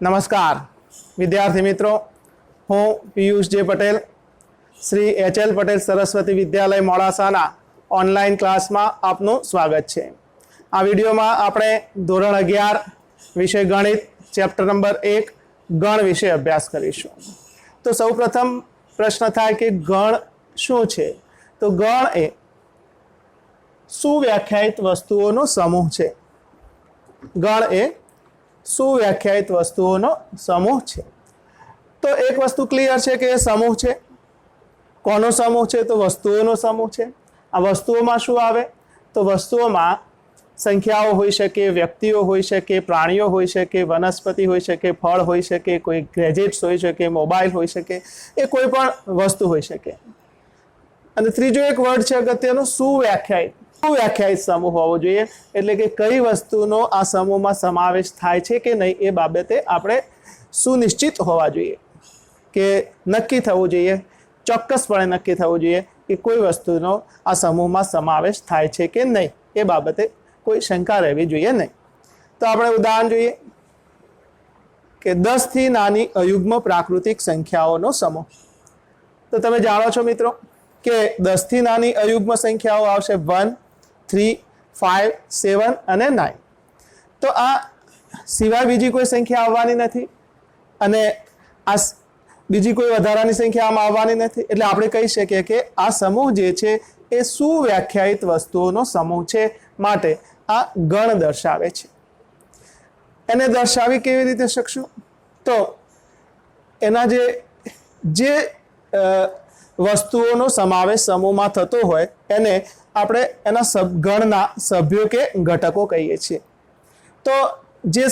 નમસ્કાર વિદ્યાર્થી મિત્રો, હું પિયુષ જે પટેલ શ્રી એચ.એલ. પટેલ સરસ્વતી વિદ્યાલય મોડાસાના ઓનલાઈન ક્લાસમાં આપનું સ્વાગત છે. આ વિડીયોમાં આપણે ધોરણ 11 વિષય ગણિત ચેપ્ટર નંબર 1 ગણ વિશે અભ્યાસ કરીશું. તો સૌપ્રથમ પ્રશ્ન થાય કે ગણ શું છે? તો ગણ એ સુવ્યાખ્યાયિત વસ્તુઓનો સમૂહ છે. ગણ એ સુવ્યાખ્યાયિત વસ્તુઓનો સમૂહ છે. તો એક વસ્તુ ક્લિયર છે કે એ સમૂહ છે. કોનો સમૂહ છે? તો વસ્તુઓનો સમૂહ છે. આ વસ્તુઓમાં શું આવે? તો વસ્તુઓમાં સંખ્યાઓ હોઈ શકે, વ્યક્તિઓ હોઈ શકે, પ્રાણીઓ હોઈ શકે, વનસ્પતિ હોઈ શકે, ફળ હોઈ શકે, કોઈ ગેજેટ્સ હોઈ શકે, મોબાઈલ હોઈ શકે, એ કોઈ પણ વસ્તુ હોઈ શકે. અને ત્રીજો એક વર્ડ છે અગત્યનો, સુવ્યાખ્યાયિત સમૂહ હોવો જોઈએ. એટલે કે કઈ વસ્તુનો આ સમૂહમાં સમાવેશ થાય છે કે નહીં એ બાબતે આપણે સુનિશ્ચિત હોવા જોઈએ, કે નક્કી થવું જોઈએ, ચોક્કસપણે નક્કી થવું જોઈએ કે કોઈ વસ્તુનો આ સમૂહમાં સમાવેશ થાય છે કે નહીં. એ બાબતે કોઈ શંકા રહેવી જોઈએ નહીં. તો આપણે ઉદાહરણ જોઈએ કે 10 થી નાની અયુગ્મ પ્રાકૃતિક સંખ્યાઓનો સમૂહ. તો તમે જાણો છો મિત્રો કે 10 થી નાની અયુગ્મ સંખ્યાઓ આવશે 1, 3, 5, 7 અને 9. તો આ સિવાય બીજી કોઈ સંખ્યા આવવાની નથી અને આ બીજી કોઈ વધારાની સંખ્યા આમાં આવવાની નથી. એટલે આપણે કહી શકીએ કે આ સમૂહ જે છે એ સુવ્યાખ્યાયિત વસ્તુઓનો સમૂહ છે. માટે આ ગણ દર્શાવે છે. એને દર્શાવી કેવી રીતે શકશું? તો એના જે વસ્તુઓનો સમાવેશ સમૂહમાં થતો હોય એને આપણે એના ગણના સભ્યો કે ઘટકો કહીએ છીએ. તો જે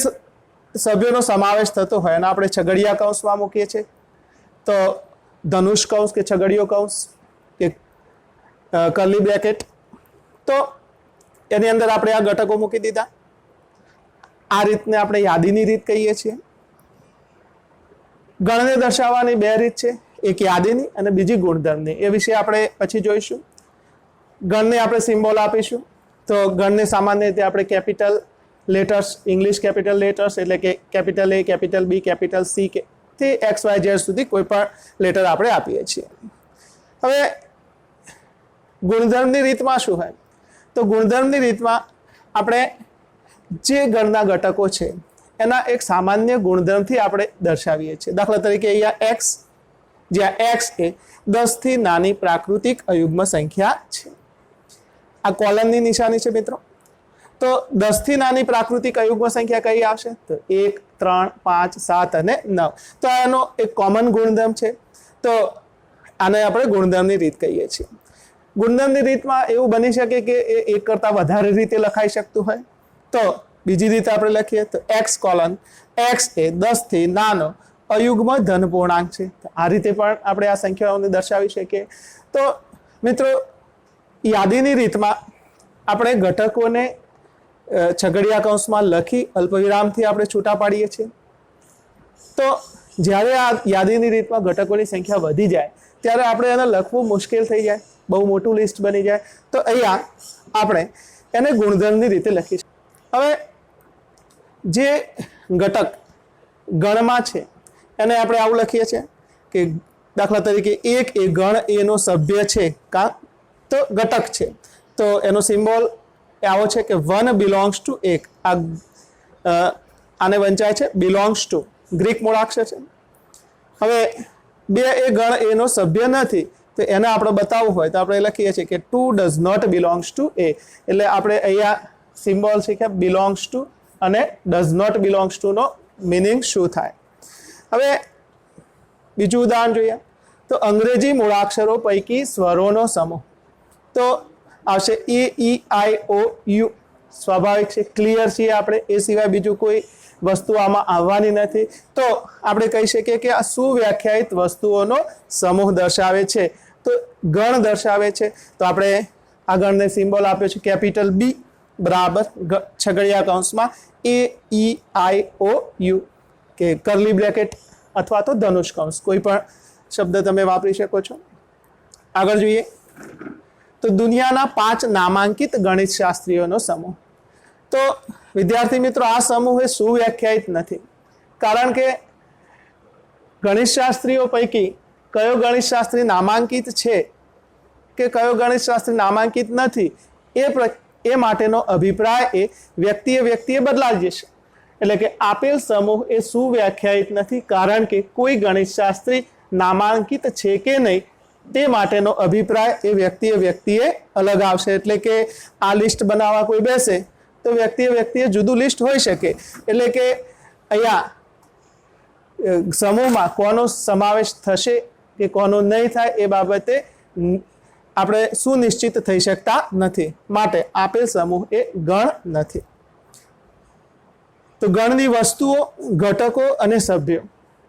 સભ્યોનો સમાવેશ થતો હોય એને આપણે છગડીયા કૌંસમાં મૂકીએ છીએ. તો ધનુષ કૌંસ કે છગડીયો કૌંસ કે કર્લી બ્રેકેટ. તો એની અંદર આપણે આ ઘટકો મૂકી દીધા. આ રીતને આપણે યાદીની રીત કહીએ છીએ. ગણને દર્શાવવાની બે રીત છે, એક યાદીની અને બીજી ગુણધર્મની. એ વિશે આપણે પછી જોઈશું. ગણને આપણે સિમ્બોલ આપીશું. તો ગણને સામાન્ય રીતે આપણે capital letters, English capital letters એટલે કે capital A, capital B, capital C થી XYZ સુધી કોઈ પણ લેટર આપણે આપીએ છીએ. હવે ગુણધર્મની રીતમાં શું હોય? તો ગુણધર્મની રીતમાં આપણે જે ગણના ઘટકો છે એના એક સામાન્ય ગુણધર્મથી આપણે દર્શાવીએ છીએ. દાખલા તરીકે અહીંયા x, જ્યાં x એ 10 થી નાની પ્રાકૃતિક અયુગ્મ સંખ્યા છે. આ કોલમની નિશાની છે મિત્રો. તો 10 થી નાની પ્રાકૃતિક અયુગ્મ સંખ્યા કઈ આવશે? તો 1, 3, 5, 7 અને 9. તો આનો એક કોમન ગુણધર્મ છે. તો આને આપણે ગુણધર્મની રીત કહીએ છીએ. ગુણધર્મની રીતમાં એવું બની શકે કે એ એક કરતાં વધારે રીતે લખાઈ શકતું હોય. તો બીજી રીતે આપણે લખીએ તો x કોલન, x એ 10 થી નાનો અયુગ્મ ધન પૂર્ણાંક છે. આ રીતે પણ આપણે આ સંખ્યાઓને દર્શાવી શકીએ. તો મિત્રો, યાદીની રીતમાં આપણે ઘટકોને છગડીયા કૌંસમાં લખી અલ્પવિરામથી આપણે છૂટા પાડીએ છીએ. તો જ્યારે આ યાદીની રીતમાં ઘટકોની સંખ્યા વધી જાય ત્યારે આપણે એને લખવું મુશ્કેલ થઈ જાય, બહુ મોટું લિસ્ટ બની જાય. તો અહીંયા આપણે એને ગુણધર્મની રીતે લખીશું. હવે જે ઘટક ગણમાં છે એને આપણે આવું લખીએ છીએ કે દાખલા તરીકે 1 એ ગણ એનો સભ્ય છે કાં તો ઘટક છે. તો એનો સિમ્બોલ આવો છે કે 1 બિલોંગ્સ ટુ 1. આને વંચાય છે બિલોંગ્સ ટુ, ગ્રીક મૂળાક્ષર છે. હવે 2 એ ગણ એનો સભ્ય નથી, તો એને આપણે બતાવવું હોય તો આપણે લખીએ છીએ કે 2 does not belongs to A. એટલે આપણે અહીંયા સિમ્બોલ છે કે બિલોંગ્સ ટુ અને ડઝ નોટ બિલોંગ્સ ટુ નો મિનિંગ શું થાય. હવે બીજું ઉદાહરણ જોઈએ તો અંગ્રેજી મૂળાક્ષરો પૈકી સ્વરોનો સમૂહ. તો આવશે A, E, I, O, U. સ્વાભાવિક છે, ક્લિયર છીએ આપણે. એ સિવાય બીજું કોઈ વસ્તુ આમાં આવવાની નથી. તો આપણે કહી શકીએ કે આ સુવ્યાખ્યાયિત વસ્તુઓનો સમૂહ દર્શાવે છે, તો ગણ દર્શાવે છે. તો આપણે આ ગણને સિમ્બોલ આપ્યો છે કેપિટલ B બરાબર છગડીયા કૌંસમાં A, E, I, O, U કે કર્લી બ્રેકેટ અથવા તો ધનુષ કૌંસ, કોઈ પણ શબ્દ તમે વાપરી શકો છો. આગળ જોઈએ તો દુનિયાના 5 નામાંકિત ગણિત શાસ્ત્રીઓનો સમૂહ. તો વિદ્યાર્થી મિત્રો, આ સમૂહ એ સુવ્યાખ્યાયિત નથી. કારણ કે ગણિતશાસ્ત્રીઓ પૈકી કયો ગણિતશાસ્ત્રી નામાંકિત છે કે કયો ગણિતશાસ્ત્રી નામાંકિત નથી એ માટેનો અભિપ્રાય એ વ્યક્તિએ બદલાઈ જશે. એટલે કે આપેલ સમૂહ એ સુવ્યાખ્યાયિત નથી, કારણ કે કોઈ ગણિતશાસ્ત્રી નામાંકિત છે કે નહીં તે માટેનો અભિપ્રાય એ વ્યક્તિએ અલગ આવશે. એટલે કે આ લિસ્ટ બનાવવા કોઈ બેસે તો વ્યક્તિએ જુદું લિસ્ટ હોઈ શકે. એટલે કે અહીંયા સમૂહમાં કોનો સમાવેશ થશે કે કોનો નહીં થાય એ બાબતે આપણે સુનિશ્ચિત થઈ શકતા નથી. માટે આપેલ સમૂહ એ ગણ નથી. તો ગણની વસ્તુઓ, ઘટકો અને સભ્યો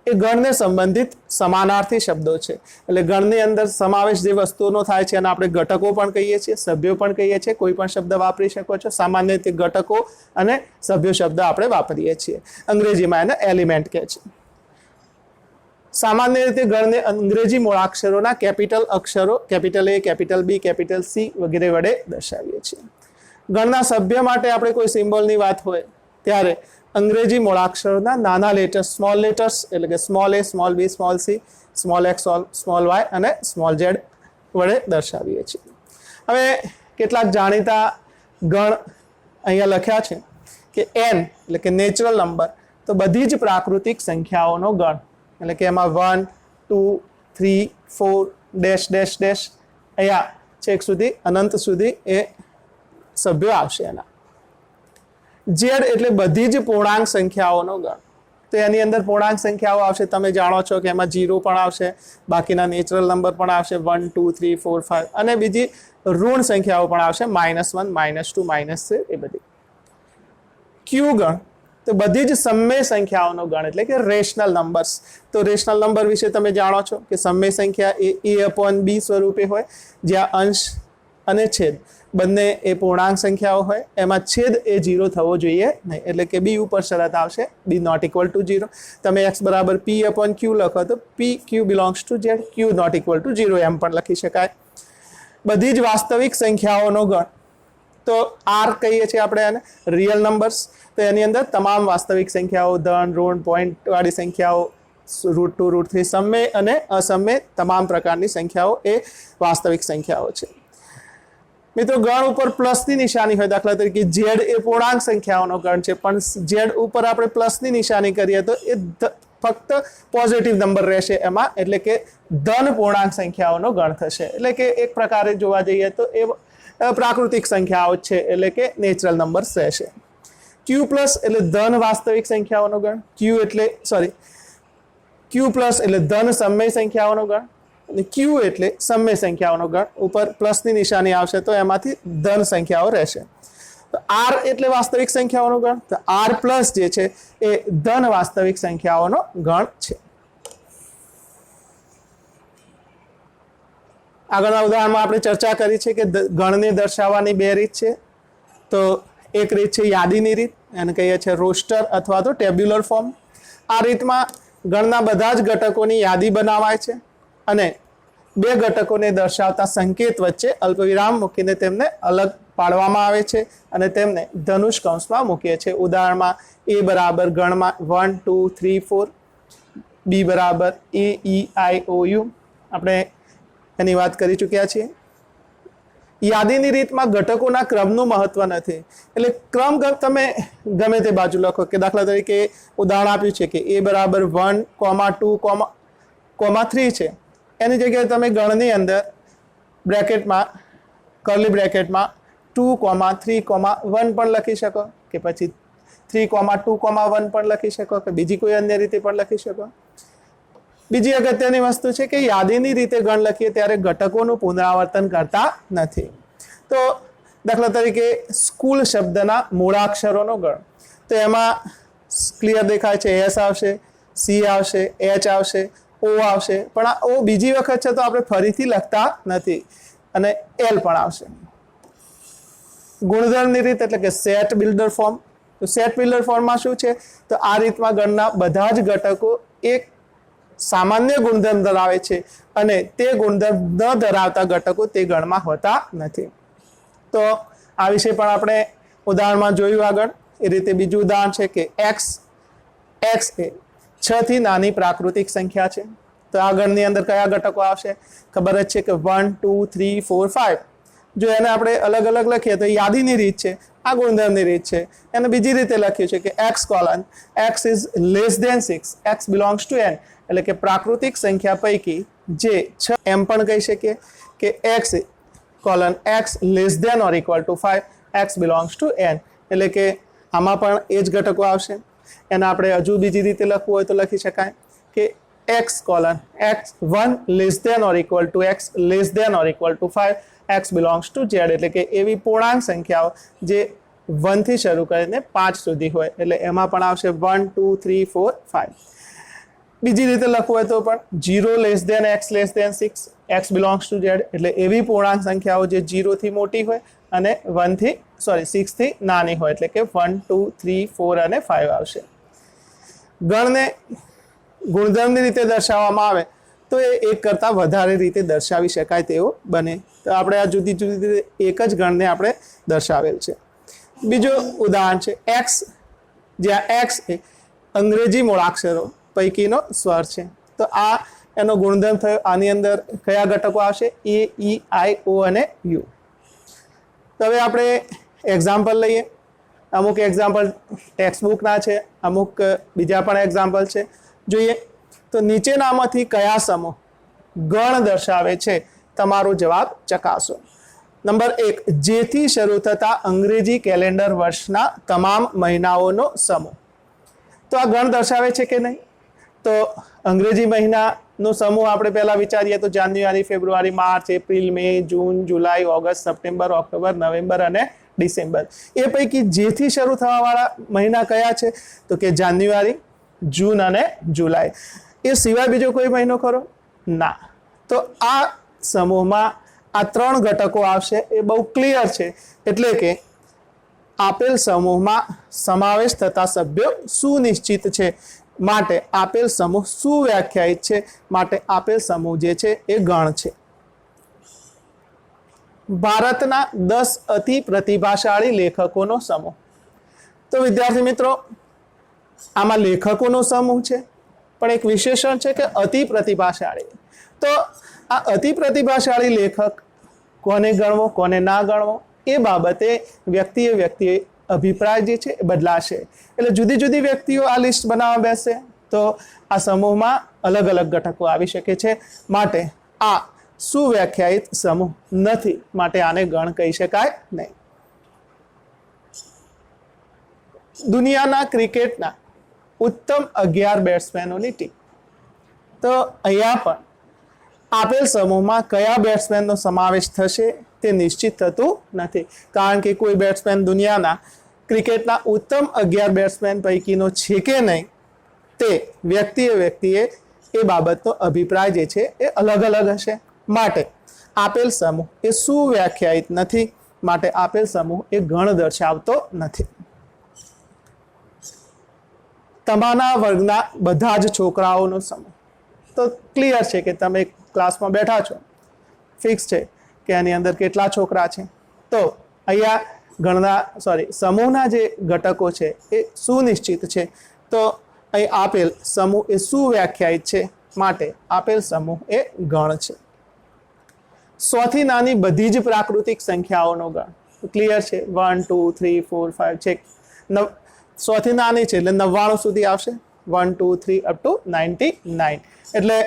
એ ગણને સંબંધિત સમાનાર્થી શબ્દો છે. એટલે ગણની અંદર સમાવેશ જે વસ્તુઓનો થાય છે અને આપણે ઘટકો પણ કહીએ છીએ, સભ્યો પણ કહીએ છીએ. કોઈ પણ શબ્દ વાપરી શકો છો. સામાન્ય રીતે ઘટકો અને સભ્યો શબ્દ આપણે વાપરીએ છીએ. અંગ્રેજીમાં એને એલિમેન્ટ કહે છે. સામાન્ય રીતે ગણને અંગ્રેજી મૂળાક્ષરોના કેપિટલ અક્ષરો capital A, capital B, capital C વગેરે વડે દર્શાવીએ છીએ. ગણના સભ્ય માટે આપણે કોઈ સિમ્બોલની વાત હોય ત્યારે અંગ્રેજી મૂળાક્ષરોના નાના લેટર્સ, સ્મોલ લેટર્સ એટલે કે small a, small b, small c, small x, small y અને સ્મોલ z વડે દર્શાવીએ છીએ. હવે કેટલાક જાણીતા ગણ અહીંયા લખ્યા છે કે n એટલે કે નેચરલ નંબર, તો બધી જ પ્રાકૃતિક સંખ્યાઓનો ગણ. એટલે કે એમાં 1, 2, 3, 4 ડેશ ડેશ ડેશ અહીંયા છેક સુધી અનંત સુધી એ સભ્યો આવશે. એના ઝેડ એટલે બધી જ પૂર્ણાંક સંખ્યાઓનો ગણ. તો એની અંદર પૂર્ણાંક સંખ્યાઓ આવશે. તમે જાણો છો કે એમાં 0 પણ આવશે, બાકીના નેચરલ નંબર પણ આવશે 1, 2, 3, 4, 5 અને બીજી ઋણ સંખ્યાઓ પણ આવશે -1, -2, -3 એ બધી. ક્યુ ગણ તો બધી જ સમય સંખ્યાઓનો ગણ એટલે કે રેશનલ નંબર્સ. તો રેશનલ નંબર વિશે તમે જાણો છો કે સમય સંખ્યા એ A/B સ્વરૂપે હોય, જ્યાં અંશ અને છેદ બંને એ પૂર્ણાંક સંખ્યાઓ હોય. એમાં છેદ એ 0 થવો જોઈએ નહીં. એટલે કે B ઉપર શરત આવશે B ≠ 0. તમે x = P/Q લખો તો Q belongs to Z, Q ≠ 0 એમ પણ લખી શકાય. બધી જ વાસ્તવિક સંખ્યાઓનો ગણ તો R કહીએ છીએ આપણે એને રિયલ નંબર્સ. તો એની અંદર તમામ વાસ્તવિક સંખ્યાઓ, ધન, ઋણ, પોઈન્ટ વાળી સંખ્યાઓ, √2, √3 સમય અને અસમય તમામ પ્રકારની સંખ્યાઓ એ વાસ્તવિક સંખ્યાઓ છે. મિત્રો ગણ ઉપર પ્લસની નિશાની હોય, દાખલા તરીકે ઝેડ એ પૂર્ણાંક સંખ્યાઓનો ગણ છે, પણ ઝેડ ઉપર આપણે પ્લસની નિશાની કરીએ તો એ ફક્ત પોઝિટિવ નંબર રહેશે એમાં. એટલે કે ધન પૂર્ણાંક સંખ્યાઓનો ગણ થશે. એટલે કે એક પ્રકારે જોવા જઈએ તો એ પ્રાકૃતિક સંખ્યાઓ છે, એટલે કે નેચરલ નંબર્સ રહેશે. Q+ એટલે ધન વાસ્તવિક સંખ્યાઓનો ગણ. Q+ એટલે ધન સમય સંખ્યાઓનો ગણ અને Q એટલે સમય સંખ્યાઓનો ગણ. ઉપર પ્લસની નિશાની આવશે તો એમાંથી ધન સંખ્યાઓ રહેશે. તો R એટલે વાસ્તવિક સંખ્યાઓનો ગણ. તો R+ જે છે એ ધન વાસ્તવિક સંખ્યાઓનો ગણ છે. આગળના ઉદાહરણમાં આપણે ચર્ચા કરી છે કે ગણને દર્શાવવાની બે રીત છે. તો એક રીત છે યાદીની રીત, એને કહીએ છીએ રોસ્ટર અથવા તો ટેબ્યુલર ફોર્મ. આ રીતમાં ગણના બધા જ ઘટકોની યાદી બનાવાય છે અને બે ઘટકોને દર્શાવતા સંકેત વચ્ચે અલ્પવિરામ મૂકીને તેમને અલગ પાડવામાં આવે છે અને તેમને ધનુષ કૌંસમાં મૂકીએ છીએ. ઉદાહરણમાં A = ગણમાં 1, 2, 3, 4, B = A, E, I, O, U આપણે એની વાત કરી ચૂક્યા છીએ. યાદીની રીતમાં ઘટકોના ક્રમનું મહત્વ નથી. એટલે ક્રમ તમે ગમે તે બાજુ લખો. કે દાખલા તરીકે ઉદાહરણ આપ્યું છે કે A = 1, 2, 3 છે. એની જગ્યાએ તમે ગણની અંદર બ્રેકેટમાં કર્લી બ્રેકેટમાં 2, 3, 1 પણ લખી શકો, કે પછી 3, 2, 1 પણ લખી શકો, કે બીજી કોઈ અન્ય રીતે પણ લખી શકો. બીજી અગત્યની વસ્તુ છે કે યાદીની રીતે ગણ લખીએ ત્યારે ઘટકોનું પુનરાવર્તન કરતા નથી. તો દાખલા તરીકે સ્કૂલ શબ્દના મૂળાક્ષરોનો ગણ, તો એમાં ક્લિયર દેખાય છે S આવશે, C આવશે, H આવશે, O આવશે, પણ આ O બીજી વખત છે તો આપણે ફરીથી લખતા નથી અને L પણ આવશે. ગુણધર્મની રીત એટલે કે સેટ બિલ્ડર ફોર્મ. તો સેટ બિલ્ડર ફોર્મમાં શું છે? તો આ રીતમાં ગણના બધા જ ઘટકો એક સામાન્ય ગુણધર્મ ધરાવે છે અને તે ગુણધર્મ ન ધરાવતા ઘટકો તે ગણમાં હોતા નથી. તો આ વિશે પણ આપણે ઉદાહરણમાં જોયું આગળ. એ રીતે બીજું ઉદાહરણ છે કે x એ 6 થી નાની પ્રાકૃતિક સંખ્યા છે તો આ ગણની અંદર કયા ઘટકો આવશે? ખબર જ છે કે 1 2 3 4 5. જો એને આપણે અલગ અલગ લખીએ તો યાદીની રીત છે, આ ગુણધર્મની રીત છે. એને બીજી રીતે લખ્યું છે કે x colon x is less than 6, x belongs to n. એટલે કે પ્રાકૃતિક સંખ્યા પૈકી જે 6 એમ પણ કહી શકીએ કે x colon x less than or equal to 5, x belongs to n. એટલે કે આમાં પણ એ જ ઘટકો આવશે. એને આપણે હજુ બીજી રીતે લખવું હોય તો લખી શકાય કે x colon x1 less than or equal to x less than or equal to 5, x belongs to z. એટલે કે એવી પૂર્ણાંક સંખ્યાઓ જે 1 થી શરૂ કરીને 5 સુધી હોય, એટલે એમાં પણ આવશે 1 2 3 4 5. બીજી રીતે લખવું હોય તો પણ 0 less than x less than 6, x belongs to z. એટલે એવી પૂર્ણાંક સંખ્યાઓ જે 0 થી મોટી હોય અને 6 થી નાની હોય, એટલે કે 1 2 3 4 અને 5 આવશે. ગણને ગુણધર્મની રીતે દર્શાવવામાં આવે તો એ એક કરતાં વધારે રીતે દર્શાવી શકાય તેવું બને. તો આપણે આ જુદી જુદી રીતે એક જ ગણને આપણે દર્શાવેલ છે. બીજું ઉદાહરણ છે x, જ્યાં x એ અંગ્રેજી મૂળાક્ષરો પૈકીનો સ્વર છે. તો આ એનો ગુણધર્મ થયો. આની અંદર કયા ઘટકો આવશે? a, e, i, o અને u. તો હવે આપણે એક્ઝામ્પલ લઈએ. અમુક એક્ઝામ્પલ ટેક્સ્ટ બુકના છે, અમુક બીજા પણ એક્ઝામ્પલ છે. જોઈએ તો નીચેનામાંથી કયા સમૂહ ગણ દર્શાવે છે? તમારો જવાબ ચકાસો. નંબર 1, જેથી શરૂ થતા અંગ્રેજી કેલેન્ડર વર્ષના તમામ મહિનાઓનો સમૂહ. તો આ ગણ દર્શાવે છે કે નહીં? તો અંગ્રેજી મહિનાનો સમૂહ આપણે પહેલા વિચારીએ તો જાન્યુઆરી, ફેબ્રુઆરી, માર્ચ, એપ્રિલ, મે, જૂન, જુલાઈ, ઓગસ્ટ, સપ્ટેમ્બર, ઓક્ટોબર, નવેમ્બર અને ડિસેમ્બર. એ પૈકી જેથી શરૂ થવાવાળા મહિના કયા છે? તો કે જાન્યુઆરી, જૂન અને જુલાઈ. એ સિવાય બીજો કોઈ મહિનો ખરો? ના. તો આ સમૂહમાં આ 3 ઘટકો આવશે. એ બહુ ક્લિયર છે. એટલે કે આપેલ સમૂહમાં સમાવેશ થતા સભ્યો સુનિશ્ચિત છે, માટે આપેલ સમૂહ સુવ્યાખ્યાયિત છે, માટે આપેલ સમૂહ જે છે એ ગણ છે. ભારતના 10 અતિ પ્રતિભાશાળી લેખકોનો સમૂહ. તો વિદ્યાર્થી મિત્રો, આમાં લેખકોનો સમૂહ છે, પણ એક વિશેષણ છે કે અતિ પ્રતિભાશાળી. તો આ અતિ પ્રતિભાશાળી લેખક કોને ગણવો, કોને ના ગણવો, એ બાબતે વ્યક્તિએ અભિપ્રાય જે છે એ બદલાશે. એટલે જુદી જુદી વ્યક્તિઓ આ લિસ્ટ બનાવવા બેસે તો આ સમૂહમાં અલગ અલગ ઘટકો આવી શકે છે. માટે આ સુવ્યાખ્યાયિત સમૂહ નથી, માટે આને ગણ કહી શકાય નહીં. દુનિયાના ક્રિકેટના ઉત્તમ 11 બેટ્સમેનોની ટીમ. તો અહીંયા પણ આપેલ સમૂહમાં કયા બેટ્સમેનનો સમાવેશ થશે તે નિશ્ચિત થતું નથી, કારણ કે કોઈ બેટ્સમેન દુનિયાના ક્રિકેટના ઉત્તમ 11 બેટ્સમેન પૈકીનો છે કે નહીં, તે વ્યક્તિએ એ બાબતનો અભિપ્રાય જે છે એ અલગ અલગ હશે. માટે આપેલ સમૂહ એ સુવ્યાખ્યાયિત નથી, માટે આપેલ સમૂહ એ ગણ દર્શાવતો નથી. તમારા વર્ગના બધા જ છોકરાઓનો સમૂહ. તો ક્લિયર છે કે તમે ક્લાસમાં બેઠા છો, ફિક્સ છે કે આની અંદર કેટલા છોકરા છે. તો અહીંયા સમૂહના જે ઘટકો છે એ સુનિશ્ચિત છે. તો અહીં આપેલ સમૂહ એ સુવ્યાખ્યાયિત છે, માટે આપેલ સમૂહ એ ગણ છે. 100 થી નાની બધી જ પ્રાકૃતિક સંખ્યાઓનો ગણ. ક્લિયર છે, 1 2 3 4 5 છે. 100 થી નાની છે એટલે 99 સુધી આવશે, 1 2 3 અપ ટુ 99. એટલે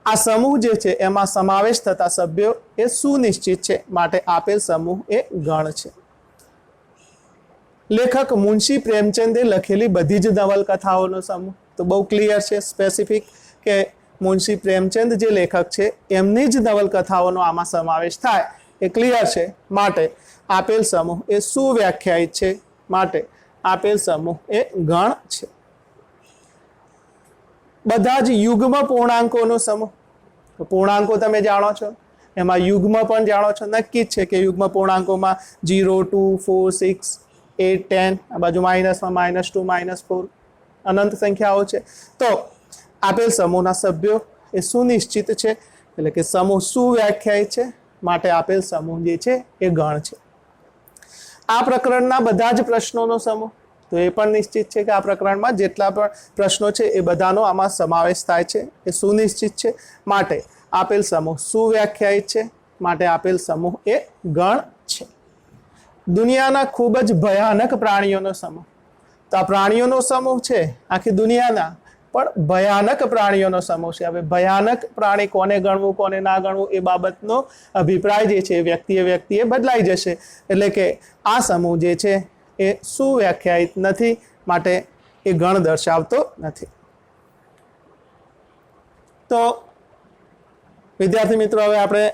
આ સમૂહ જે છે એમાં સમાવેશ થતા સભ્યો એ સુનિશ્ચિત છે, માટે આપેલ સમૂહ એ ગણ છે. લેખક મુનશી પ્રેમચંદે લખેલી બધી જ નવલકથાઓનો સમૂહ. તો બહુ ક્લિયર છે, સ્પેસિફિક, કે મુનશી પ્રેમચંદ જે લેખક છે એમની જ નવલકથાઓનો આમાં સમાવેશ થાય એ ક્લિયર છે, માટે આપેલ સમૂહ એ સુવ્યાખ્યાયિત છે, માટે આપેલ સમૂહ એ ગણ છે. બધા જ યુગ્મ પૂર્ણાંકોનો સમૂહ. પૂર્ણાંકો તમે જાણો છો, એમાં યુગ્મ પણ જાણો છો. નક્કી જ છે કે યુગ્મ પૂર્ણાંકોમાં 0 2 4 6 8 10, આ બાજુ માઇનસમાં -2 -4 અનંત સંખ્યાઓ છે. તો આપેલ સમૂહના સભ્યો એ સુનિશ્ચિત છે, એટલે કે સમૂહ સુવ્યાખ્યાયિત છે, માટે આપેલ સમૂહ જે છે એ ગણ છે. આ પ્રકરણના બધા જ પ્રશ્નોનો સમૂહ. તો એ પણ નિશ્ચિત છે કે આ પ્રકરણમાં જેટલા પણ પ્રશ્નો છે એ બધાનો આમાં સમાવેશ થાય છે, એ સુનિશ્ચિત છે. માટે આપેલ સમૂહ સુવ્યાખ્યાયિત છે, માટે આપેલ સમૂહ એ ગણ છે. દુનિયાના ખૂબ જ ભયાનક પ્રાણીઓનો સમૂહ. તો આ પ્રાણીઓનો સમૂહ છે આખી દુનિયાના, પણ ભયાનક પ્રાણીઓનો સમૂહ છે. હવે ભયાનક પ્રાણી કોને ગણવું કોને ના ગણવું એ બાબતનો અભિપ્રાય જે છે વ્યક્તિએ બદલાઈ જશે. એટલે કે આ સમૂહ જે છે એ સુવ્યાખ્યાયિત નથી, માટે એ ગણ દર્શાવતો નથી. તો વિદ્યાર્થી મિત્રો, હવે આપણે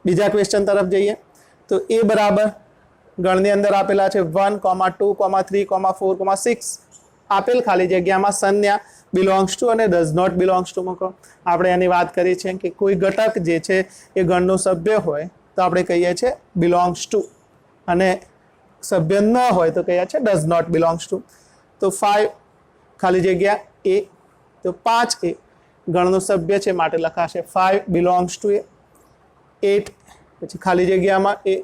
બીજા ક્વેશ્ચન તરફ જઈએ. તો એ બરાબર ગણની અંદર આપેલા છે 1, 2, 3, 4, 6. આપેલ ખાલી જગ્યામાં સંજ્ઞા બિલોંગ્સ ટુ અને ડઝ નોટ બિલોંગ્સ ટુ મૂકો. આપણે એની વાત કરી છે કે કોઈ ઘટક જે છે એ ગણનો સભ્ય હોય તો આપણે કહીએ છીએ બિલોંગ્સ ટુ, અને સભ્ય ન હોય તો કહીએ છીએ ડઝ નોટ બિલોંગ્સ ટુ. તો 5 ખાલી જગ્યા એ, તો 5 એ ગણનું સભ્ય છે માટે લખાશે 5 બિલોંગ્સ ટુ એ. 8 પછી ખાલી જગ્યામાં એ,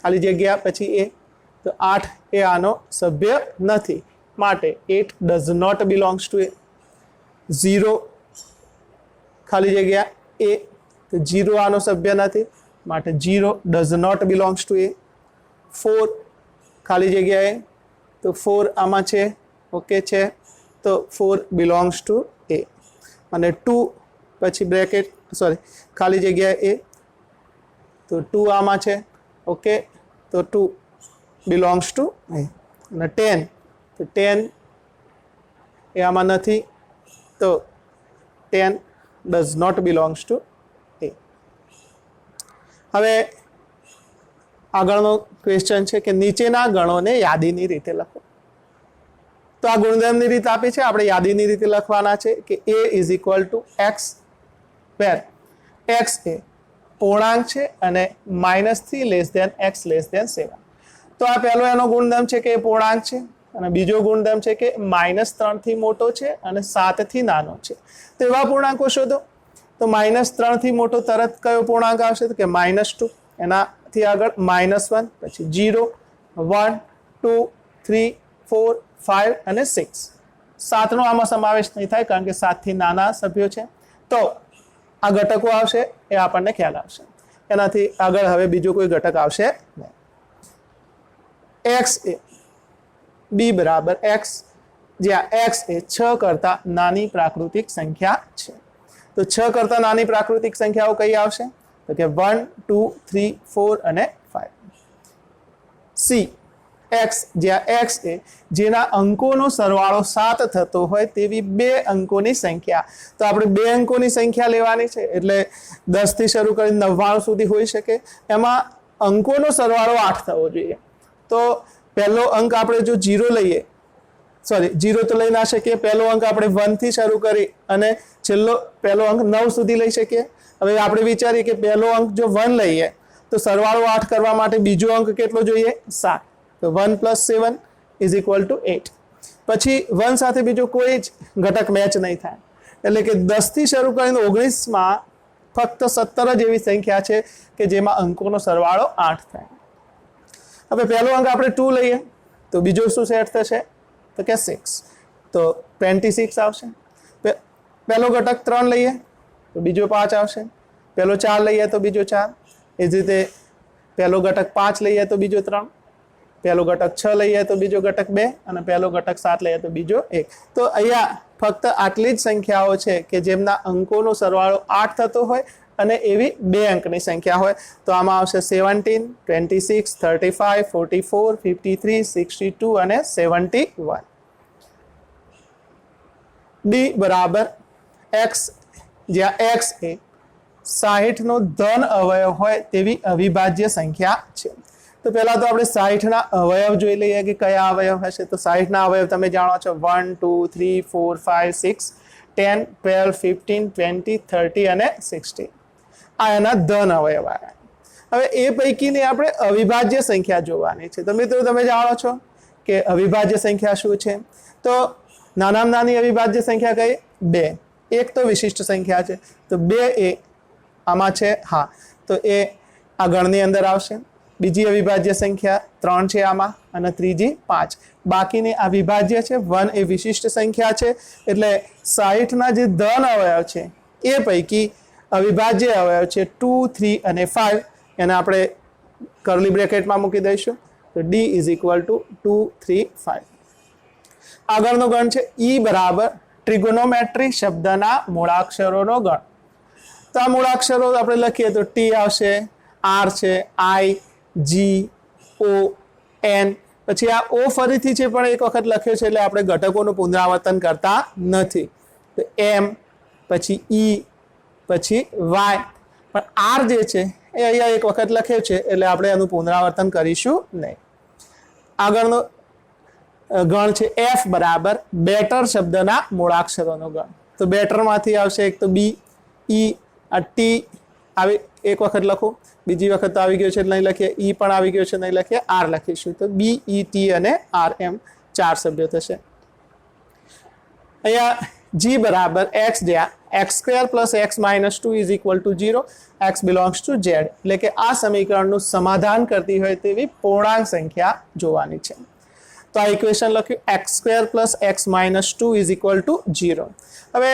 ખાલી જગ્યા પછી એ, તો 8 એ આનો સભ્ય નથી માટે 8 ડઝ નોટ બિલોંગ્સ ટુ એ. 0 ખાલી જગ્યા એ, તો 0 આનો સભ્ય નથી માટે 0 ડઝ નોટ બિલોંગ્સ ટુ એ. 4 ખાલી જગ્યા એ, તો 4 આમાં છે, ઓકે છે, તો 4 બિલોંગ્સ ટુ એ. અને 2 પછી બ્રેકેટ ખાલી જગ્યા એ, તો 2 આમાં છે, ઓકે, તો 2 બિલોંગ્સ ટુ એ. અને 10, તો 10 એ આમાં નથી, તો 10 ડઝ નોટ બિલોંગ્સ ટુ એ. હવે આગળનો ક્વેશ્ચન છે કે નીચેના ગણોને યાદીની રીતે લખો. તો આ ગુણધર્મની રીત આપી છે, આપણે યાદીની રીતે લખવાના છે કે a is equal to x, where x એ પૂર્ણાંક છે અને -3 less than x less than 7. તો આ પહેલો એનો ગુણધર્મ છે કે એ પૂર્ણાંક છે, અને બીજો ગુણધર્મ છે કે -3 થી મોટો છે અને 7 થી નાનો છે. તો એવા પૂર્ણાંકો શોધો. તો -3 થી મોટો તરત કયો પૂર્ણાંક આવશે? તો કે -2, એનાથી આગળ -1, પછી 0, 1, 2, 3, 4, 5 અને 6. 7નો આમાં સમાવેશ નહીં થાય કારણ કે 7 થી નાના સભ્યો છે. તો આ ઘટકો આવશે એ આપણને ખ્યાલ આવશે. એનાથી આગળ હવે બીજો કોઈ ઘટક આવશે નહીં. એક્સ એ બી બરાબર એક્સ, જ્યાં એક્સ એ 6 કરતા નાની પ્રાકૃતિક સંખ્યા છે. તો 6 કરતા નાની પ્રાકૃતિક સંખ્યાઓ કઈ આવશે? તો કે 1, 2, 3, 4 અને 5. સી એક્સ, જ્યાં એક્સ એ જેના અંકોનો સરવાળો 7 થતો હોય તેવી 2 અંકોની સંખ્યા. તો આપણે 2 અંકોની સંખ્યા લેવાની છે, એટલે 10 થી શરૂ કરીને 99 સુધી હોઈ શકે. એમાં અંકોનો સરવાળો 8 થવો જોઈએ. તો પહેલો અંક આપણે જો 0 લઈએ, 0 તો લઈ ના શકીએ, પહેલો અંક આપણે 1 થી શરૂ કરી અને પહેલો અંક 9 સુધી લઈ શકીએ. હવે આપણે વિચારીએ કે પહેલો અંક જો 1 લઈએ તો સરવાળો 8 કરવા માટે બીજો અંક કેટલો જોઈએ? 7. તો 1 + 7 ઇઝ ઇક્વલ ટુ 8. પછી 1 સાથે બીજો કોઈ જ ઘટક મેચ નહીં થાય, એટલે કે 10 થી શરૂ કરીને 19માં ફક્ત 17 જ એવી સંખ્યા છે કે જેમાં અંકોનો સરવાળો 8 થાય. હવે પહેલો અંક આપણે 2 લઈએ તો બીજો શું સેટ થશે? તો કે 6, તો 26 આવશે. પહેલો ઘટક 3 લઈએ તો બીજો 5 આવશે. પહેલો 4 લઈએ તો બીજો 4. એ જ રીતે પહેલો ઘટક 5 લઈએ તો બીજો 3, પહેલો ઘટક 6 લઈએ તો બીજો ઘટક 2, અને પહેલો ઘટક 7 લઈએ તો બીજો 1. તો અહીંયા ફક્ત આટલી જ સંખ્યાઓ છે કે જેમના અંકોનો સરવાળો 8 થતો હોય અને એવી 2 અંકની સંખ્યા હોય. તો આમાં આવશે 17, 26, 35, 44, 53, 62 અને 71. ડી બરાબર એક્સ, જ્યાં એક્સ એ 60 નો ધન અવયવ હોય તેવી અવિભાજ્ય સંખ્યા છે. તો પહેલા તો આપણે 60 ના અવયવ જોઈ લઈએ કે કયા અવયવ હશે. તો 60 ના અવયવ તમે જાણો છો 1, 2, 3, 4, 5, 6, 10, 12, 15, 20, 30 અને 60. આ એના ધન અવયવ આવ્યા. હવે એ પૈકીની આપણે અવિભાજ્ય સંખ્યા જોવાની છે. તો મિત્રો તમે જાણો છો કે અવિભાજ્ય સંખ્યા શું છે? તો નાનામાં નાની અવિભાજ્ય સંખ્યા કઈ? 2. એક તો વિશિષ્ટ સંખ્યા છે, તો 2 એ આમાં છે, હા, તો એ આ ગણની અંદર આવશે. બીજી અવિભાજ્ય સંખ્યા 3 છે આમાં અને ત્રીજી 5. બાકીની આ વિભાજ્ય છે. 1 એ વિશિષ્ટ સંખ્યા છે એટલે 60 ના જે ધન અવયવ છે એ પૈકી અવિભાજ્ય અવયવ છે 2, 3 અને 5. એને આપણે કર્લી બ્રેકેટમાં મૂકી દઈશું. તો d = 2, 3, 5. આગળનો ગણ છે E બરાબર ટ્રિગોનોમેટ્રી શબ્દના મૂળાક્ષરોનો ગણ. તો આ મૂળાક્ષરો આપણે લખીએ તો T આવશે, R છે, I, G, O, N. પછી આ O ફરીથી છે પણ એક વખત લખ્યો છે એટલે આપણે ઘટકોનું પુનરાવર્તન કરતા નથી. તો M, પછી E, પછી Y. પણ R જે છે એ અહીંયા એક વખત લખ્યો છે એટલે આપણે એનું પુનરાવર્તન કરીશું નહીં. આગળનો ગણ છે F બરાબર બેટર શબ્દના મૂળાક્ષરોનો ગણ. તો બેટરમાંથી આવશે એક તો B, E, આ T આવી એક વખત લખો, બીજી વખત આવી ગયો છે એટલે નહીં લખીએ, E પણ આવી ગયો છે નહીં લખીએ, R લખીશું. તો B, E, T અને R એમ 4 સભ્યો થશે. અહીંયા G બરાબર x જ્યાં x² + x - 2 = 0, x belongs to Z. એટલે કે આ સમીકરણનું સમાધાન કરતી હોય તેવી પૂર્ણાંક સંખ્યા જોવાની છે. તો આ ઇક્વેશન લખ્યું x² + x - 2 = 0. હવે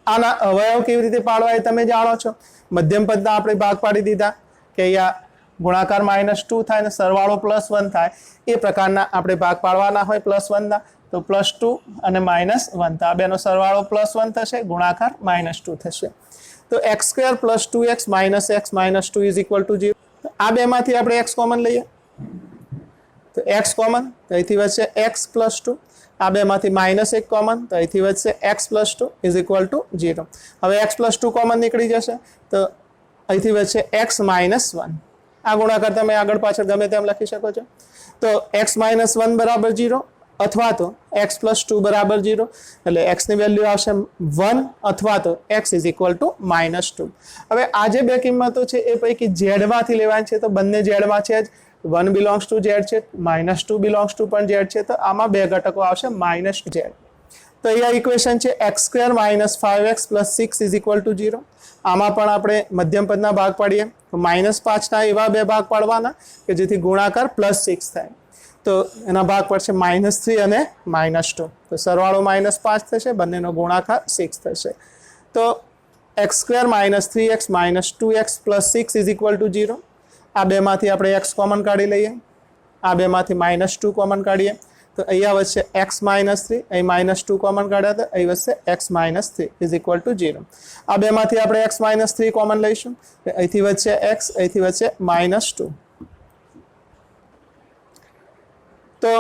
આના અવયવ કેવી રીતે પાડવા એ તમે જાણો છો. મધ્યમ પદના આપણે ભાગ પાડી દીધા કે અહીંયા ગુણાકાર -2 થાય અને સરવાળો +1 થાય. એ પ્રકારના આપણે ભાગ પાડવાના હોય +1 ના. તો +2 અને -1 તો આ બેનો સરવાળો +1 થશે, ગુણાકાર -2 થશે. તો x² + 2x - x - 2 = 0. આ બેમાંથી આપણે x કોમન લઈએ તો x કોમન, તો અહીંથી વધશે x + 2. આ બેમાંથી -1 કોમન, તો અહીંથી વધશે x + 2 = 0. હવે x + 2 કોમન નીકળી જશે તો અહીંથી વધશે x - 1. આ ગુણાકાર તમે આગળ પાછળ ગમે તેમ લખી શકો છો. તો x - 1 બરાબર 0 અથવા તો x + 2 બરાબર 0. એટલે x ની વેલ્યુ આવશે 1 અથવા તો x = -2. હવે આ જે બે કિંમતો છે એ પૈકી z માંથી લેવાની છે. તો બંને z માં છે જ. 1 belongs to Z છે, -2 belongs to પણ Z છે. તો આમાં બે ઘટકો આવશે -z. તો અહીંયા ઇક્વેશન છે x² - 5x + 6 = 0. આમાં પણ આપણે મધ્યમ પદના ભાગ પાડીએ તો -5 ના એવા બે ભાગ પાડવાના કે જેથી ગુણાકાર +6 થાય. તો એના ભાગ પડશે -3 અને -2. તો સરવાળો -5 થશે, બંનેનો ગુણાકાર 6 થશે. તો x² - 3x - 2x + 6 = 0. આ બેમાંથી આપણે x કોમન કાઢી લઈએ, આ બેમાંથી -2 કોમન કાઢીએ તો અહીંયા વધશે x - 3, અહીં -2 કોમન કાઢ્યા તો અહીં વધશે x - 3 = 0. આ બેમાંથી આપણે x - 3 કોમન લઈશું, અહીંથી વધશે x, અહીંથી વધશે -2. તો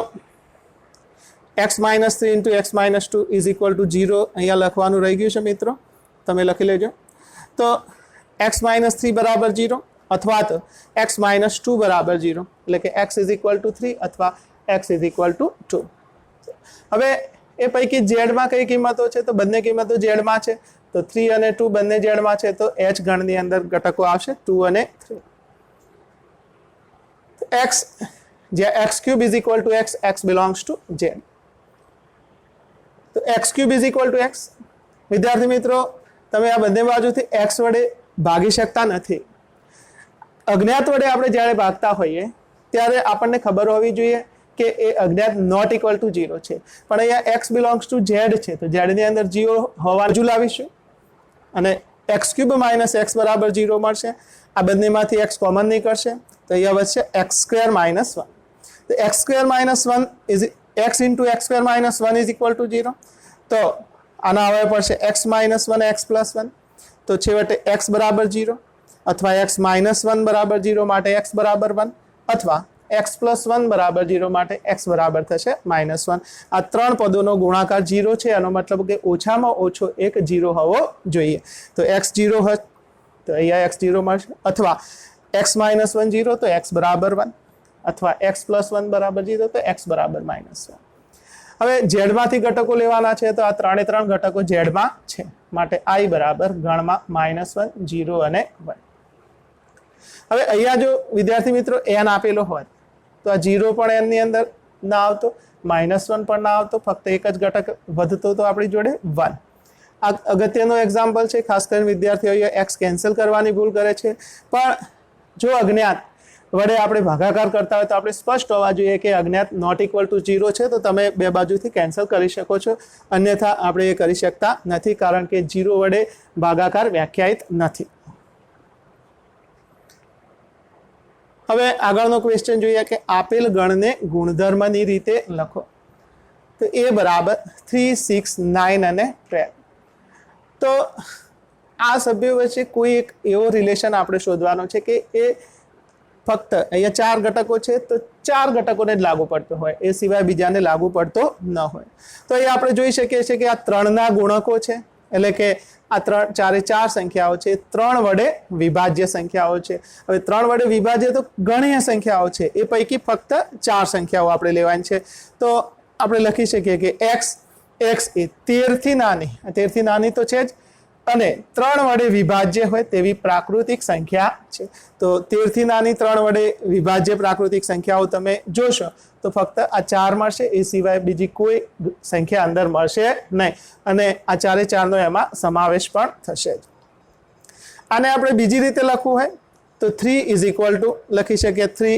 x - 3 × x - 2 = 0 અહીંયા લખવાનું રહી ગયું છે મિત્રો, તમે લખી લેજો. તો x - 3 બરાબર 0 અથવા તો x - 2 બરાબર 0, એટલે કે x = 3 અથવા x = 2. હવે એ પૈકી z માં કઈ કિંમતો છે? તો બંને કિંમતો z માં છે. તો 3 અને 2 બંને z માં છે. તો h ગણની અંદર ઘટકો આવશે 2 અને 3. x જ્યાં x³ = x, x belongs to Z. તો x³ = x. વિદ્યાર્થી મિત્રો, તમે આ બંને બાજુથી x વડે ભાગી શકતા નથી. અજ્ઞાત વડે આપણે જ્યારે ભાગતા હોઈએ ત્યારે આપણને ખબર હોવી જોઈએ કે એ અજ્ઞાત નોટ ઇક્વલ ટુ 0 છે. પણ અહીંયા x belongs to Z છે, તો Z ની અંદર 0 હોવા બાજુ લાવીશું અને x³ - x બરાબર 0 મળશે. આ બંનેમાંથી x કોમન નીકળશે તો અહીંયા વધશે x² - 1. તો x² - 1 ઇઝ x × x² - 1 = 0. તો આના હવે પડશે x - 1 x + 1. તો છેવટે x બરાબર 0 અથવા x - 1 બરાબર 0 માટે x બરાબર 1 અથવા x + 1 બરાબર 0 માટે x બરાબર થશે -1. આ ત્રણ પદોનો ગુણાકાર 0 છે, એનો મતલબ કે ઓછામાં ઓછો એક 0 હોવો જોઈએ. તો x 0 હોય તો અહીંયા x 0 મળશે, અથવા x - 1 0 તો x બરાબર 1, અથવા x + 1 બરાબર 0 તો x બરાબર -1. હવે z માંથી ઘટકો લેવાના છે તો આ ત્રણે ત્રણ ઘટકો z માં છે, માટે i બરાબર ગણમાં -1, 0 અને 1. હવે અહીંયા જો વિદ્યાર્થી મિત્રો n આપેલો હોય તો આ 0 પણ n ની અંદર ના આવતો, -1 પણ ના આવતો, ફક્ત એક જ ઘટક વધતો તો આપણી જોડે 1. આ અગત્યનો એક્ઝામ્પલ છે. ખાસ કરીને વિદ્યાર્થીઓ x કેન્સલ કરવાની ભૂલ કરે છે. પણ જો અજ્ઞાત વડે આપણે ભાગાકાર કરતા હોય તો આપણે સ્પષ્ટ હોવા જોઈએ કે અજ્ઞાત નોટ ઇક્વલ ટુ 0 છે, તો તમે બે બાજુથી કેન્સલ કરી શકો છો, અન્યથા આપણે એ કરી શકતા નથી કારણ કે 0 વડે ભાગાકાર વ્યાખ્યાયિત નથી. હવે આગળનો ક્વેશ્ચન જોઈએ કે આપેલ ગણને ગુણધર્મની રીતે લખો. તો a બરાબર 3, 6, 9 અને 12. તો આ સભ્યો વચ્ચે કોઈ એક એવો રિલેશન આપણે શોધવાનો છે કે એ ફક્ત અહીંયા 4 ઘટકો છે તો 4 ઘટકોને જ લાગુ પડતો હોય, એ સિવાય બીજાને લાગુ પડતો ન હોય. તો એ આપણે જોઈ શકીએ છીએ કે આ 3ના ગુણકો છે, એટલે કે આ 4 સંખ્યાઓ છે, 3 વડે વિભાજ્ય સંખ્યાઓ છે. હવે 3 વડે વિભાજ્ય તો ગણીય સંખ્યાઓ છે, એ પૈકી ફક્ત 4 સંખ્યાઓ આપણે લેવાની છે. તો આપણે લખી શકીએ કે x એ 13 થી નાની તો છે જ, અને 3 વડે વિભાજ્ય હોય તેવી પ્રાકૃતિક સંખ્યા છે. તો 13 થી નાની 3 વડે વિભાજ્ય પ્રાકૃતિક સંખ્યાઓ તમે જોશો તો ફક્ત આ 4 મળશે, એ સિવાય બીજી કોઈ સંખ્યા અંદર મળશે નહીં, અને આ 4 નો એમાં સમાવેશ પણ થશે જ. આને આપણે બીજી રીતે લખવું હોય તો 3 ઇઝ ઇક્વલ ટુ લખી શકીએ 3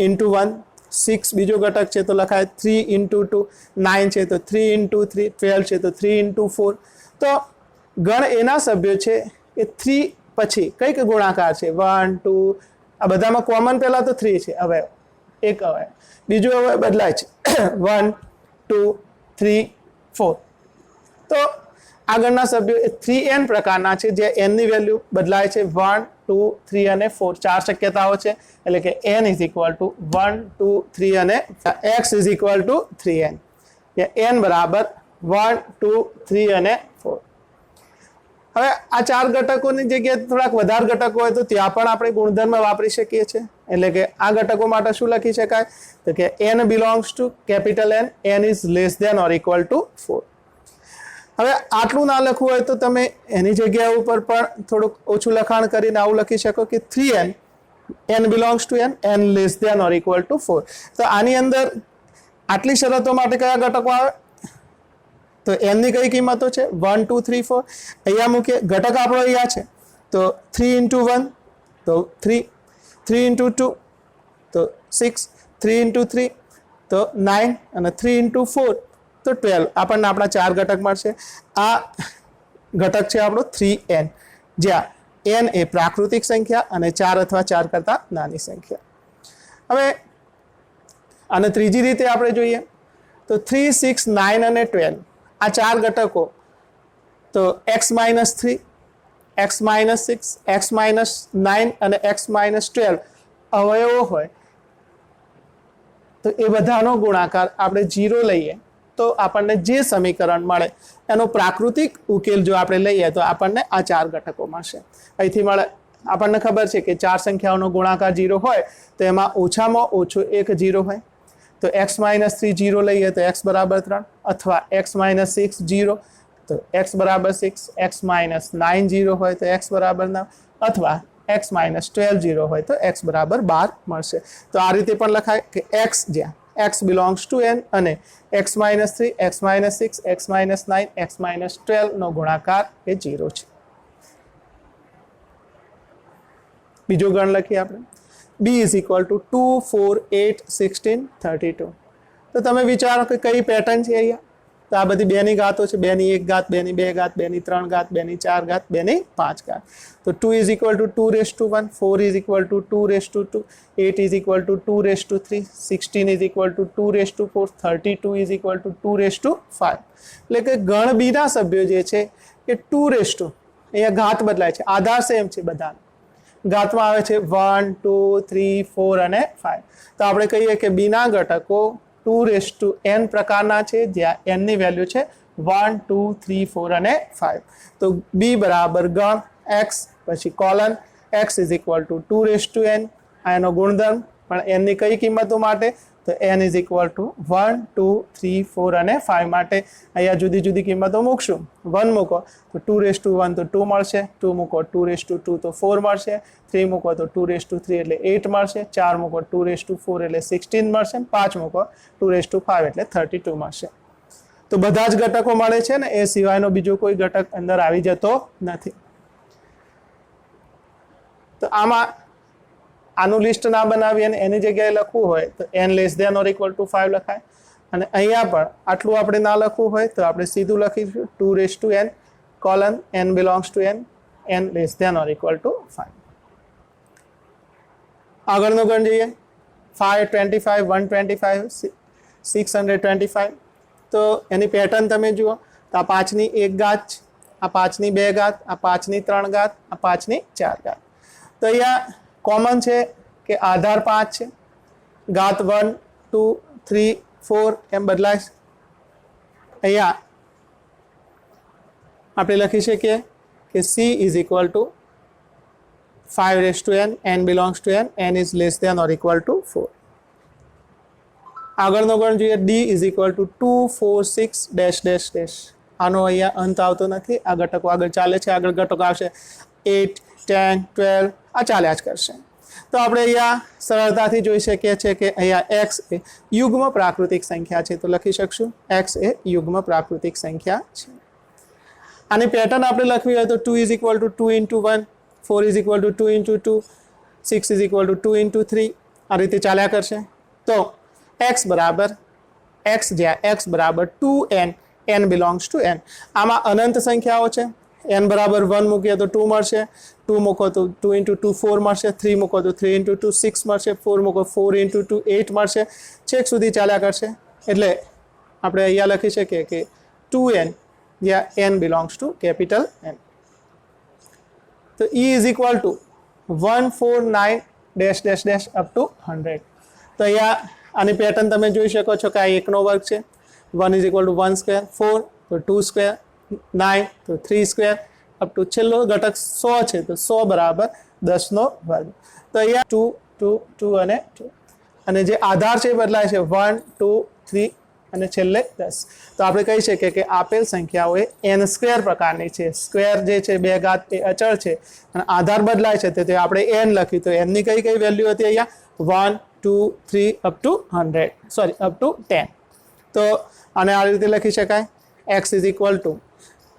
ઇન્ટુ 1, 6 બીજો ઘટક છે તો લખાય 3 ઇન્ટુ 2, 9 છે તો 3 ઇન્ટુ 3, 12 છે તો 3 ઇન્ટુ 4. તો ગણ એના સભ્યો છે એ 3 પછી કઈક ગુણાકાર છે, 1, 2, આ બધામાં કોમન પહેલા તો 3 છે, હવે એક હવે બીજું હવે બદલાય છે 1, 2, 3, 4. તો આગળના સભ્યો એ 3n પ્રકારના છે, જે n ની વેલ્યુ બદલાય છે 1, 2, 3 અને 4, 4 શક્યતાઓ છે, એટલે કે n ઇઝ ઇક્વલ ટુ 1, 2, 3 અને x is equal two 3n, n બરાબર 1, 2, 3 અને 4. હવે આ 4 ઘટકોની જગ્યાએ થોડાક વધારે ઘટકો હોય તો ત્યાં પણ આપણે ગુણધર્મ વાપરી શકીએ છીએ, એટલે કે આ ઘટકો માટે શું લખી શકાય તો કે n belongs to capital n is less than or equal to 4. હવે આટલું ના લખવું હોય તો તમે એની જગ્યા ઉપર પણ થોડુંક ઓછું લખાણ કરીને આવું લખી શકો કે 3n, n belongs to n less than or equal to 4. તો આની અંદર આટલી શરતો માટે કયા ઘટકો આવે તો n ની કઈ કિંમતો છે 1, 2, 3, 4. અહીંયા મૂકીએ, ઘટક આપણો અહીંયા છે તો 3 ઇન્ટુ 1 તો 3, 3 ઇન્ટુ 2 તો 6, 3 ઇન્ટુ 3 તો 9 અને 3 ઇન્ટુ 4 તો 12. આપણને આપણા 4 ઘટક મળશે. આ ઘટક છે આપણો 3n, જ્યાં n એ પ્રાકૃતિક સંખ્યા અને 4 અથવા 4 કરતાં નાની સંખ્યા. હવે આને ત્રીજી રીતે આપણે જોઈએ તો 3, 6, 9 અને 12 આ 4 ઘટકો તો x - 3, x - 6, x - 9 અને x - 12 અવયવો હોય તો એ બધાનો ગુણાકાર આપણે 0 લઈએ તો આપણને જે સમીકરણ મળે એનો પ્રાકૃતિક ઉકેલ જો આપણે લઈએ તો આપણને આ 4 ઘટકો મળશે. અહીંથી મળે આપણને ખબર છે કે 4 સંખ્યાઓનો ગુણાકાર 0 હોય તો એમાં ઓછામાં ઓછો એક 0 હોય, તો x - 3 0 લઈએ તો x બરાબર 3, અથવા x - 6 0 તો x બરાબર 6, x - 9 0 હોય તો x બરાબર 9, અથવા x - 12 0 હોય તો x બરાબર 12 મળશે. તો આ રીતે પણ લખાય કે x જ્યાં x બિલોંગ્સ ટુ n અને x - 3, x - 6, x - 9, x - 12 નો ગુણાકાર એ 0 છે. બીજો ગણ લખીએ આપણે, b ઇઝ ઇક્વલ ટુ 2, 4, 8, 16, 32. તો તમે વિચારો કે કઈ પેટર્ન છે અહીંયા, તો આ બધી 2 ની ઘાતો છે, 2 ની 1 ઘાત, 2 ની 2 ઘાત, 2 ની 3 ઘાત, 2 ની 4 ઘાત, 2 ની 5 ઘાત. તો 2 is equal to 2 raise to 1, 4 is equal to 2 raise to 2, 8 is equal to 2 raise to 3, 16 is equal to 2 raise to 4, 32 is equal to 2 raise to 5. એટલે કે ગણ બીના સભ્યો જે છે એ 2 રેઝ ટુ, અહીંયા ઘાત બદલાય છે, આધાર સેમ છે, બધા ઘાતમાં આવે છે 1, 2, 3, 4 અને 5. તો આપણે કહીએ કે બીના ઘટકો 2 રેઝ ટુ n પ્રકારના છે, જ્યાં n ની વેલ્યુ છે 1, 2, 3, 4 અને 5. તો b બરાબર ગણ x પછી colon x is equal to 2 raise to n, આ એનો ગુણધર્મ, પણ n ની કઈ કિંમતો માટે તો n ઇઝ ઇક્વલ ટુ 1, 2, 3, 4 અને 5 માટે અહીંયા જુદી જુદી કિંમતો મૂકશું. 1 મૂકો તો 2 રેઝ ટુ 1 તો 2 મળશે, 2 મૂકો 2 રેઝ ટુ 2 તો 4 મળશે, 3 મૂકો તો 2 રેઝ ટુ 3 એટલે 8 મળશે, 4 મૂકો 2 રેઝ ટુ 4 એટલે 16 મળશે, 5 મૂકો 2 રેઝ ટુ 5 એટલે 32 મળશે. તો બધા જ ઘટકો મળે છે ને, એ સિવાયનો બીજો કોઈ ઘટક અંદર આવી જતો નથી. તો આમાં આનું લિસ્ટ ના બનાવી અને એની જગ્યાએ લખવું હોય તો n less than or equal to 5 લખાય. અને અહીંયા પણ આટલું આપણે ના લખવું હોય તો આપણે સીધું લખીશું 2n colon n belongs to n less than or equal to 5. આગળનો ગણ જોઈએ. 525 125 625. તો એની પેટર્ન તમે જુઓ તો આ 5 ની 1 ઘાત, આ 5 ની 2 ઘાત, આ 5 ની 3 ઘાત, આ 5 ની 4 ઘાત. તો અહીંયા કોમન છે કે આધાર 5 છે, ઘાત 1 2 3 4 એમ બદલાય. અહીંયા આપણે લખી શકીએ કે c is equal to 5 raise to n belongs to n is less than or equal to 4. આગળનો ગણ જોઈએ. d is equal to 2 4 6 dash dash dash. આનો અહીંયા અંત આવતો નથી, આ ઘટકો આગળ ચાલે છે. આગળ ઘટકો આવશે 8 10 12, આ ચાલ્યા જ કરશે. તો આપણે અહીંયા સરળતાથી જોઈ શકીએ છીએ કે અહીંયા x એ યુગ્મ પ્રાકૃતિક સંખ્યા છે, તો લખી શકશું x એ યુગ્મ પ્રાકૃતિક સંખ્યા છે. આની પેટર્ન આપણે લખવી હોય તો 2 is equal to 2 into 1, 4 is equal to 2 into 2, 6 is equal to 2 into 3, આ રીતે ચાલ્યા કરશે. તો x બરાબર જ્યાં x બરાબર 2n, n belongs to n. આમાં અનંત સંખ્યાઓ છે. n બરાબર 1 મૂકીએ તો 2 મળશે, 2 મૂકો તો 2 ઇન્ટુ 2 4 મળશે, 3 મૂકો તો 3 ઇન્ટુ 2 6 મળશે, 4 મૂકો 4 ઇન્ટુ 2 8 મળશે, છેક સુધી ચાલ્યા કરશે. એટલે આપણે અહીંયા લખી શકીએ કે 2n જ્યાં n belongs to capital N. તો e is equal two 149 dash dash dash up to 100. તો અહીંયા આની પેટર્ન તમે જોઈ શકો છો કે આ 1 નો વર્ગ છે, 1 ઇઝ ઇક્વલ ટુ 1 સ્ક્વેર, 4 તો 2 સ્ક્વેર, 9 તો 3 સ્ક્વેર, અપ ટુ છેલ્લો ઘટક 100 છે તો 100 બરાબર 10 નો વર્ગ. તો અહીંયા 2 2 2 અને 2, અને જે આધાર છે એ બદલાય છે 1 2 3 અને છેલ્લે 10. તો આપણે કહી શકીએ કે આપેલ સંખ્યાઓ એ n સ્ક્વેર પ્રકારની છે. સ્ક્વેર જે છે 2 ઘાત એ અચળ છે અને આધાર બદલાય છે, તો આપણે n લખી. તો n ની કઈ વેલ્યુ હતી અહીંયા 1 2 3 up to 100, sorry up to 10. તો આને આ રીતે લખી શકાય x is equal to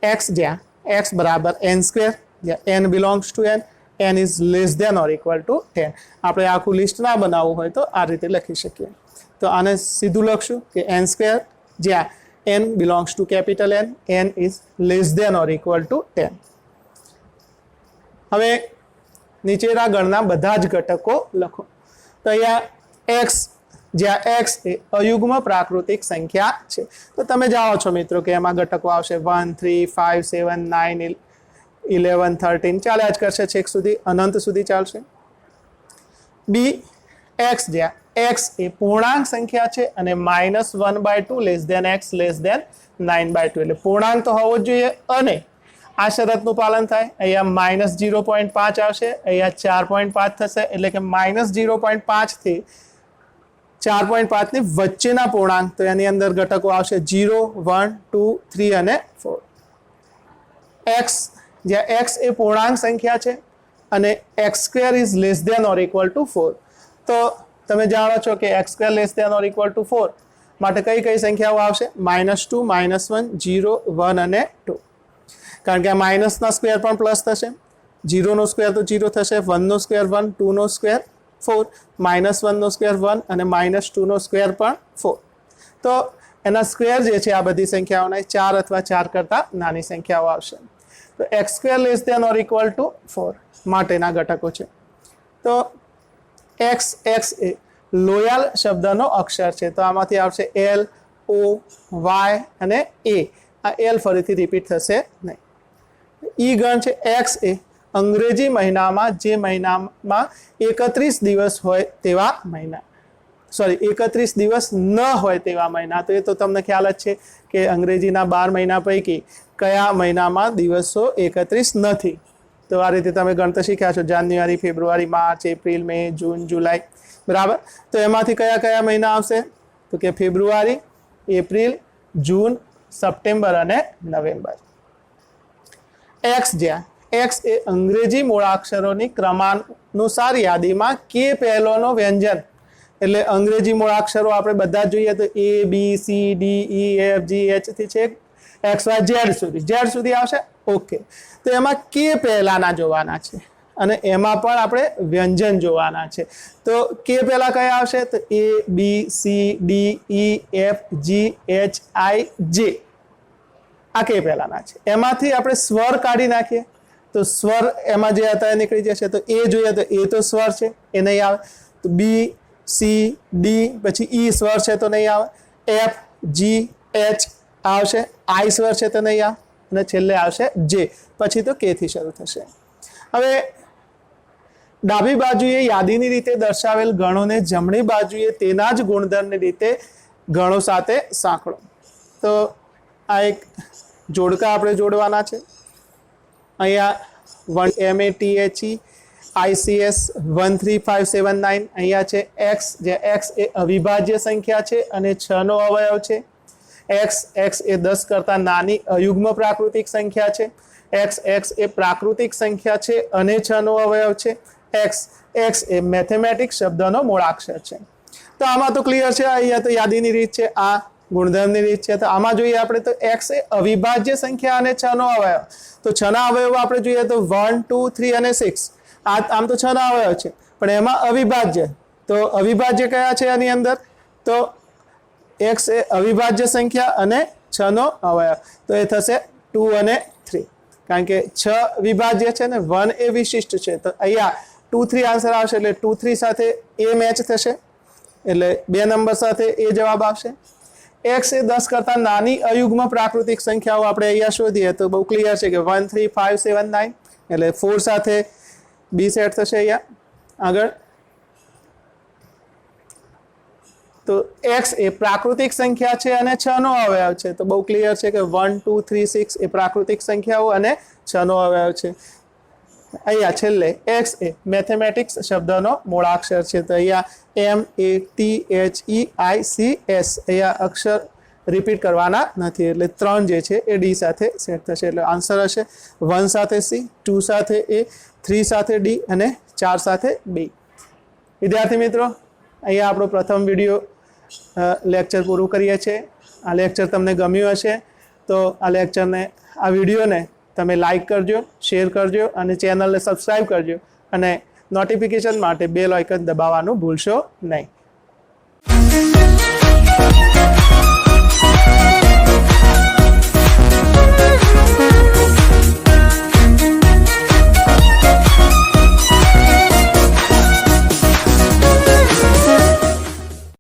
x જ્યાં x બરાબર n સ્ક્વેર, જ્યાં n belongs to n is less than or equal to 10. આપણે આખું લિસ્ટ ના બનાવવું હોય તો આ રીતે લખી શકીએ. તો આને સીધું લખશું કે n સ્ક્વેર જ્યાં n belongs to capital n is less than or equal to 10. હવે નીચેના ગણના બધા જ ઘટકો લખો. તો અહીંયા x જ્યાં x એ અયુગ્મ પ્રાકૃતિક સંખ્યા છે. તો તમે જાણો છો મિત્રો કે એમાં ઘટકો આવશે 1 3 5 7 9 11 13, ચાલ્યા જ કરશે છેક સુધી, અનંત સુધી ચાલશે. b x જ્યાં x એ પૂર્ણાંક સંખ્યા છે અને -1/2 less than x less than 9/2, એટલે પૂર્ણાંક તો હોવો જ જોઈએ અને આ શરતનું પાલન થાય. અહીંયા -0.5 આવશે, અહીંયા 4.5 થશે, એટલે કે -0.5 થી 4.5 ની વચ્ચેના પૂર્ણાંક, તો એની અંદર ઘટકો આવશે 0 1 2 3 અને 4. x જ્યાં x એ પૂર્ણાંક સંખ્યા છે અને x² is less than or equal to 4. તો તમે જાણો છો કે x² less than or equal to 4 માટે કઈ સંખ્યાઓ આવશે? -2 -1 0 1 અને 2. કારણ કે આ માઇનસના સ્ક્વેર પણ પ્લસ થશે, 0 નો સ્ક્વેર તો 0 થશે, 1 નો સ્ક્વેર 1, 2 નો સ્ક્વેર 4, -1 નો સ્ક્વેર 1 અને -2 નો સ્ક્વેર પણ 4. તો એના સ્ક્વેર જે છે આ બધી સંખ્યાઓના 4 અથવા 4 કરતાં નાની સંખ્યાઓ આવશે. તો x² less than or equal to 4 માટેના ઘટકો છે. તો x એ લોયલ શબ્દનો અક્ષર છે, તો આમાંથી આવશે L O Y અને A. આ L ફરીથી રિપીટ થશે નહીં. ઈ ગણ છે x એ અંગ્રેજી મહિનામાં જે મહિનામાં 31 દિવસ હોય તેવા મહિના, 31 દિવસ ન હોય તેવા મહિના. તો એ તો તમને ખ્યાલ જ છે કે અંગ્રેજીના 12 મહિના પૈકી કયા મહિનામાં દિવસો 31 નથી. તો આ રીતે તમે ગણતરી શીખ્યા છો, જાન્યુઆરી ફેબ્રુઆરી માર્ચ એપ્રિલ મે જૂન જુલાઈ, બરાબર. તો એમાંથી કયા મહિના આવશે? તો કે ફેબ્રુઆરી, એપ્રિલ, જૂન, સપ્ટેમ્બર અને નવેમ્બર. x જ્યાં x એ અંગ્રેજી મૂળાક્ષરોની ક્રમાનુસાર યાદીમાં કે પહેલોનો વ્યંજન, એટલે અંગ્રેજી મૂળાક્ષરો આપણે બધા જોઈએ તો A B C D E F G H થી છે XY Z સુધી આવશે. ઓકે, તો એમાં કે પહેલાના જોવાના છે અને એમાં પણ આપણે વ્યંજન જોવાના છે. તો કે પહેલા કયા આવશે? તો A B C D E F G H I J આ કે પહેલાના છે. એમાંથી આપણે સ્વર કાઢી નાખીએ તો સ્વર એમાં જે હતા એ નીકળી જશે. તો એ જોઈએ તો એ તો સ્વર છે, એ નહીં આવે. તો B C D પછી E સ્વર છે તો નહીં આવે. F G H આવશે. I સ્વર છે તો નહીં આવે. અને છેલ્લે આવશે J. પછી તો કે થી શરૂ થશે. હવે ડાબી બાજુએ યાદીની રીતે દર્શાવેલ ગણોને જમણી બાજુએ તેના જ ગુણધર્મની રીતે ગણો સાથે સાંકળો. તો આ એક જોડકા આપણે જોડવાના છે. અહીંયા MATHE ICS 13579 અહીંયા છે x, જે x એ અવિભાજ્ય સંખ્યા છે અને 6 નો અવયવ છે. x એ 10 કરતાં નાની અયુગ્મ પ્રાકૃતિક સંખ્યા છે. x એ પ્રાકૃતિક સંખ્યા છે અને 6 નો અવયવ છે. x એ મેથેમેટિક્સ શબ્દનો મૂળાક્ષર છે. તો આમાં તો ક્લિયર છે. અહીંયા તો યાદીની રીત છે, આ ગુણધર્મની રીત છે. તો આમાં જોઈએ આપણે તો x એ અવિભાજ્ય સંખ્યા અને 6 નો અવયવ. તો 6 ના અવયવ આપણે જોઈએ તો 1 2 3 અને 6. આમ તો 6 ના અવયવ છે, પણ એમાં અવિભાજ્ય. તો અવિભાજ્ય કયા છે આની અંદર? તો x એ અવિભાજ્ય સંખ્યા અને 6 નો અવયવ. તો એ થશે 2 અને 3, કારણ કે 6 વિભાજ્ય છે ને 1 એ વિશિષ્ટ છે. તો અહીંયા 2 3 આન્સર આવશે, એટલે 2 3 સાથે એ મેચ થશે, એટલે 2 નંબર સાથે એ જવાબ આવશે. x એ 10 કરતાં નાની અયુગ્મ પ્રાકૃતિક સંખ્યાઓ આપણે અહીંયા શોધીએ તો બહુ ક્લિયર છે કે 13579, એટલે 4 સાથે બી સેટ થશે. અહીંયા આગળ તો x એ પ્રાકૃતિક સંખ્યા છે અને 6 નો અવયવ છે. તો બહુ ક્લિયર છે કે 1 2 3 6 એ પ્રાકૃતિક સંખ્યાઓ અને 6 નો અવયવ છે. અહીંયા છેલ્લે x એ મેથેમેટિક્સ શબ્દનો મૂળાક્ષર છે. તો અહીંયા MATHEICS અહીંયા અક્ષર રિપીટ કરવાના નથી, એટલે 3 જે છે એ ડી સાથે સેટ થશે. એટલે આન્સર હશે 1 સાથે C, 2 સાથે A, 3 સાથે D અને 4 સાથે B. વિદ્યાર્થી મિત્રો, અહીંયા આપણો પ્રથમ વિડીયો લેક્ચર પૂરું કરીએ છીએ. આ લેક્ચર તમને ગમ્યું હશે તો આ વિડીયોને તમે લાઈક કરજો, શેર કરજો અને ચેનલને સબસ્ક્રાઈબ કરજો અને નોટિફિકેશન માટે બેલ આઇકન દબાવવાનું ભૂલશો નહીં.